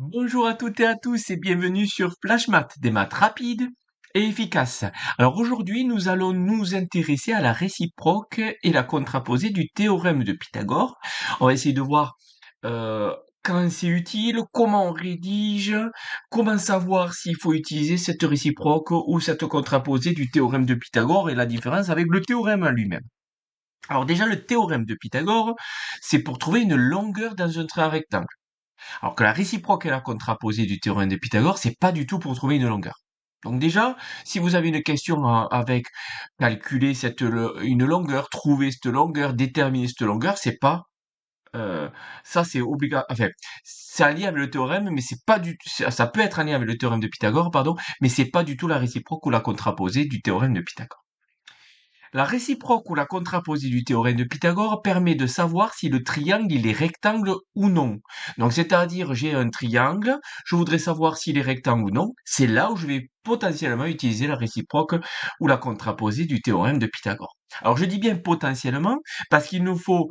Bonjour à toutes et à tous et bienvenue sur Flash Math, des maths rapides et efficaces. Alors aujourd'hui, nous allons nous intéresser à la réciproque et la contraposée du théorème de Pythagore. On va essayer de voir euh, quand c'est utile, comment on rédige, comment savoir s'il faut utiliser cette réciproque ou cette contraposée du théorème de Pythagore et la différence avec le théorème lui-même. Alors déjà, le théorème de Pythagore, c'est pour trouver une longueur dans un trait rectangle. Alors que la réciproque et la contraposée du théorème de Pythagore, c'est pas du tout pour trouver une longueur. Donc déjà, si vous avez une question avec calculer une longueur, trouver cette longueur, déterminer cette longueur, c'est pas ça c'est obligatoire. Enfin, c'est en lien avec le théorème, mais c'est pas du ça peut être en lien avec le théorème de Pythagore, pardon, mais c'est pas du tout la réciproque ou la contraposée du théorème de Pythagore. La réciproque ou la contraposée du théorème de Pythagore permet de savoir si le triangle il est rectangle ou non. Donc c'est-à-dire j'ai un triangle, je voudrais savoir s'il est rectangle ou non. C'est là où je vais potentiellement utiliser la réciproque ou la contraposée du théorème de Pythagore. Alors je dis bien potentiellement parce qu'il nous faut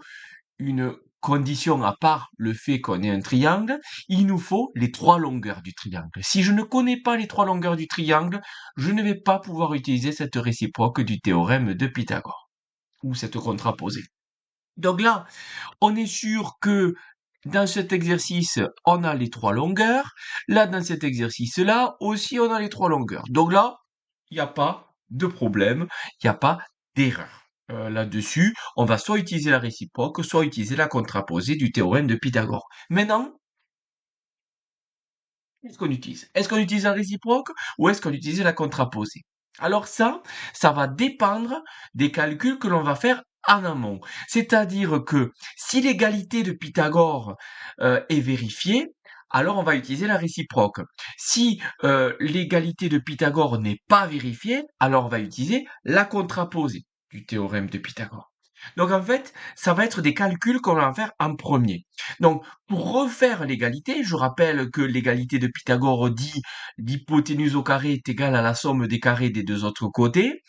une condition à part le fait qu'on ait un triangle, il nous faut les trois longueurs du triangle. Si je ne connais pas les trois longueurs du triangle, je ne vais pas pouvoir utiliser cette réciproque du théorème de Pythagore, ou cette contraposée. Donc là, on est sûr que dans cet exercice, on a les trois longueurs. Là, dans cet exercice-là, aussi, on a les trois longueurs. Donc là, il n'y a pas de problème, il n'y a pas d'erreur. Là-dessus, on va soit utiliser la réciproque, soit utiliser la contraposée du théorème de Pythagore. Maintenant, qu'est-ce qu'on utilise? Est-ce qu'on utilise la réciproque ou est-ce qu'on utilise la contraposée? Alors ça va dépendre des calculs que l'on va faire en amont. C'est-à-dire que si l'égalité de Pythagore est vérifiée, alors on va utiliser la réciproque. Si l'égalité de Pythagore n'est pas vérifiée, alors on va utiliser la contraposée du théorème de Pythagore. Donc en fait, ça va être des calculs qu'on va faire en premier. Donc pour refaire l'égalité, je rappelle que l'égalité de Pythagore dit l'hypoténuse au carré est égale à la somme des carrés des deux autres côtés.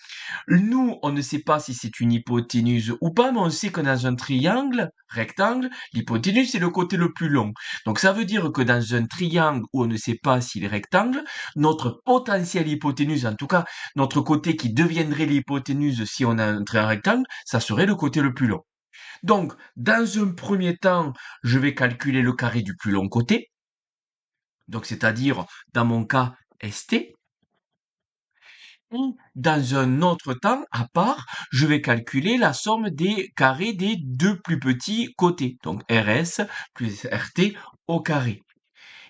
Nous, on ne sait pas si c'est une hypoténuse ou pas, mais on sait que dans un triangle rectangle, l'hypoténuse c'est le côté le plus long. Donc ça veut dire que dans un triangle où on ne sait pas s'il est rectangle, notre potentielle hypoténuse, en tout cas notre côté qui deviendrait l'hypoténuse si on a un triangle rectangle, ça serait le côté le plus long. Donc, dans un premier temps, je vais calculer le carré du plus long côté. Donc, c'est-à-dire, dans mon cas, ST. Et dans un autre temps, à part, je vais calculer la somme des carrés des deux plus petits côtés. Donc, RS plus RT au carré.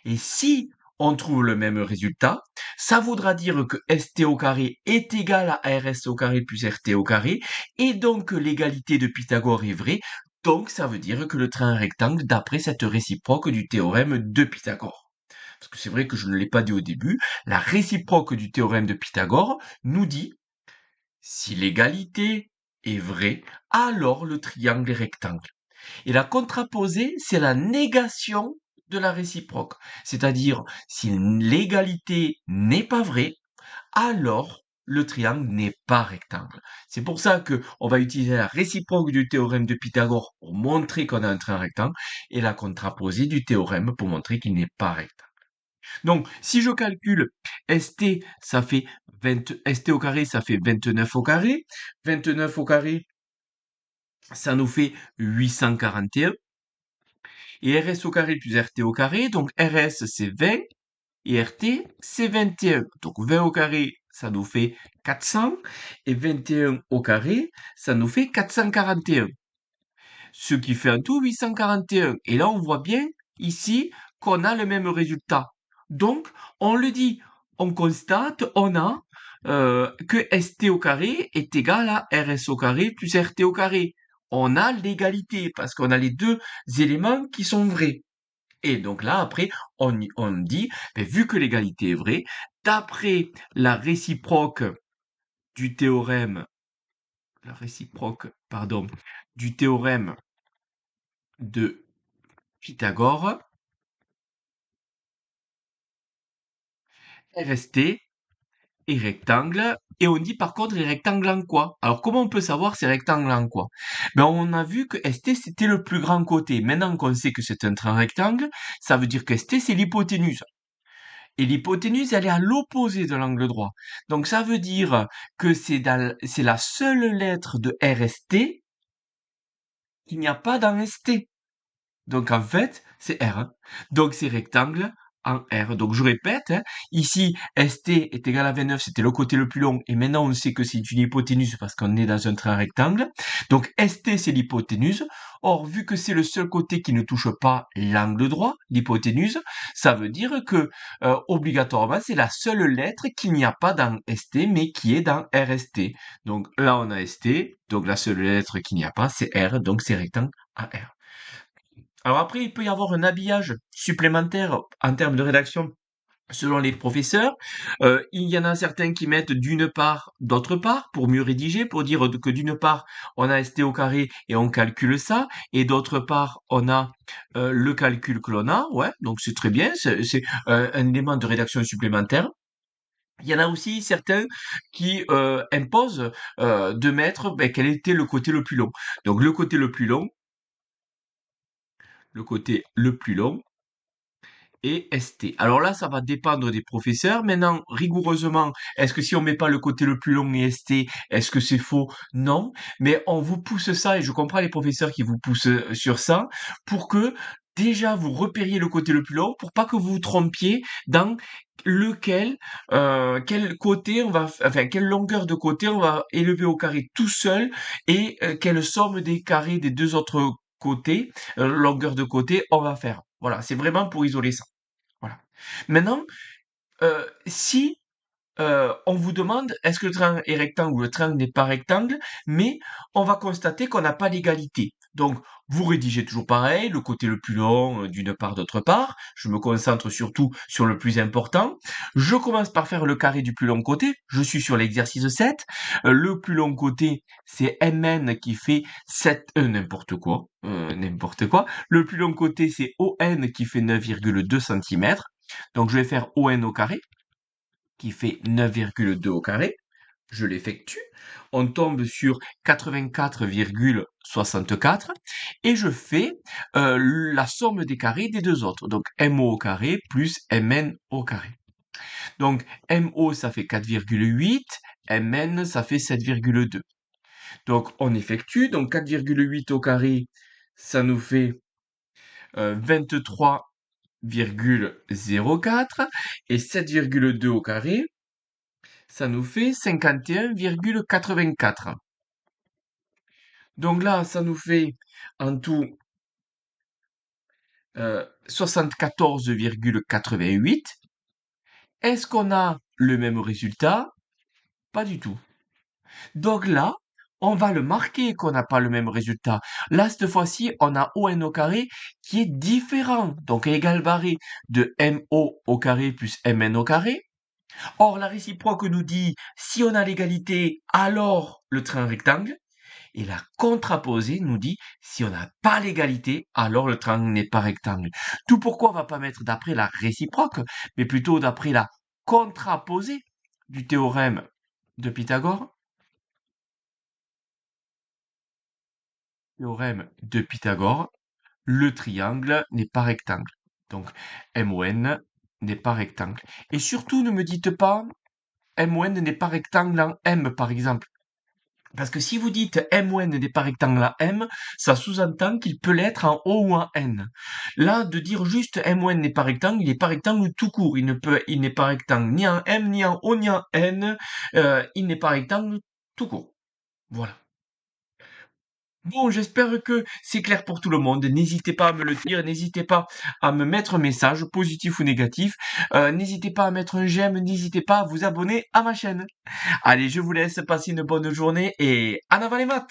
Et si on trouve le même résultat, ça voudra dire que ST au carré est égal à RS au carré plus RT au carré, et donc l'égalité de Pythagore est vraie, donc ça veut dire que le trait est un rectangle d'après cette réciproque du théorème de Pythagore. Parce que c'est vrai que je ne l'ai pas dit au début, la réciproque du théorème de Pythagore nous dit si l'égalité est vraie, alors le triangle est rectangle. Et la contraposée, c'est la négation de la réciproque. C'est-à-dire, si l'égalité n'est pas vraie, alors le triangle n'est pas rectangle. C'est pour ça que on va utiliser la réciproque du théorème de Pythagore pour montrer qu'on a un triangle rectangle et la contraposée du théorème pour montrer qu'il n'est pas rectangle. Donc, si je calcule ST, ça fait ST au carré, ça fait 29 au carré. 29 au carré, ça nous fait 841. Et RS au carré plus RT au carré, donc RS c'est 20 et RT c'est 21. Donc 20 au carré, ça nous fait 400 et 21 au carré, ça nous fait 441. Ce qui fait un tout 841. Et là, on voit bien ici qu'on a le même résultat. Donc, on le dit, on constate, on a que ST au carré est égal à RS au carré plus RT au carré. On a l'égalité parce qu'on a les deux éléments qui sont vrais. Et donc là, après, on dit, ben, vu que l'égalité est vraie, d'après la réciproque du théorème, du théorème de Pythagore, RST est rectangle Et on dit par contre les rectangles en quoi? Alors comment on peut savoir ces rectangles en quoi? Ben on a vu que ST c'était le plus grand côté. Maintenant qu'on sait que c'est un train rectangle, ça veut dire que ST c'est l'hypoténuse. Et l'hypoténuse, elle est à l'opposé de l'angle droit. Donc ça veut dire que c'est la seule lettre de RST qu'il n'y a pas dans ST. Donc en fait, c'est R, hein. Donc c'est rectangle en R. Donc je répète, hein, ici, ST est égal à 29, c'était le côté le plus long, et maintenant on sait que c'est une hypoténuse parce qu'on est dans un train rectangle. Donc ST, c'est l'hypoténuse. Or, vu que c'est le seul côté qui ne touche pas l'angle droit, l'hypoténuse, ça veut dire que obligatoirement, c'est la seule lettre qu'il n'y a pas dans ST, mais qui est dans RST. Donc là, on a ST, donc la seule lettre qu'il n'y a pas, c'est R, donc c'est rectangle à R. Alors après, il peut y avoir un habillage supplémentaire en termes de rédaction selon les professeurs. Il y en a certains qui mettent d'une part, d'autre part, pour mieux rédiger, pour dire que d'une part, on a ST au carré et on calcule ça, et d'autre part, on a le calcul que l'on a. Ouais, donc c'est très bien, c'est un élément de rédaction supplémentaire. Il y en a aussi certains qui imposent de mettre quel était le côté le plus long. Donc le côté le plus long, et ST. Alors là, ça va dépendre des professeurs. Maintenant, rigoureusement, est-ce que si on met pas le côté le plus long et ST, est-ce que c'est faux? Non. Mais on vous pousse ça, et je comprends les professeurs qui vous poussent sur ça, pour que déjà vous repériez le côté le plus long, pour pas que vous vous trompiez dans quel côté on va, enfin, quelle longueur de côté on va élever au carré tout seul, et quelle somme des carrés des deux autres côtés, longueur de côté, on va faire. Voilà, c'est vraiment pour isoler ça. Voilà. Maintenant, si on vous demande est-ce que le train est rectangle ou le train n'est pas rectangle, mais on va constater qu'on n'a pas l'égalité. Donc, vous rédigez toujours pareil, le côté le plus long d'une part, d'autre part. Je me concentre surtout sur le plus important. Je commence par faire le carré du plus long côté. Je suis sur l'exercice 7. Le plus long côté, c'est MN qui fait 7, n'importe quoi. N'importe quoi. Le plus long côté, c'est ON qui fait 9,2 cm. Donc, je vais faire ON au carré qui fait 9,2 au carré. Je l'effectue. On tombe sur 84,64 et je fais la somme des carrés des deux autres. Donc MO au carré plus MN au carré. Donc MO ça fait 4,8, MN ça fait 7,2. Donc on effectue. Donc 4,8 au carré, ça nous fait 23,04 et 7,2 au carré, ça nous fait 51,84. Donc là, ça nous fait en tout 74,88. Est-ce qu'on a le même résultat? Pas du tout. Donc là, on va le marquer qu'on n'a pas le même résultat. Là, cette fois-ci, on a ON au carré qui est différent. Donc égal barré de MO au carré plus MN au carré. Or, la réciproque nous dit, si on a l'égalité, alors le train rectangle. Et la contraposée nous dit, si on n'a pas l'égalité, alors le triangle n'est pas rectangle. Tout pourquoi on va pas mettre d'après la réciproque, mais plutôt d'après la contraposée du théorème de Pythagore. Théorème de Pythagore, le triangle n'est pas rectangle. Donc, MON n'est pas rectangle. Et surtout, ne me dites pas, MON n'est pas rectangle en M, par exemple. Parce que si vous dites MON n'est pas rectangle à M, ça sous-entend qu'il peut l'être en O ou en N. Là, de dire juste MON n'est pas rectangle, il n'est pas rectangle tout court. Il n'est pas rectangle ni en M, ni en O, ni en N. Il n'est pas rectangle tout court. Voilà. Bon, j'espère que c'est clair pour tout le monde. N'hésitez pas à me le dire, n'hésitez pas à me mettre un message, positif ou négatif. N'hésitez pas à mettre un j'aime, n'hésitez pas à vous abonner à ma chaîne. Allez, je vous laisse passer une bonne journée et en avant les maths!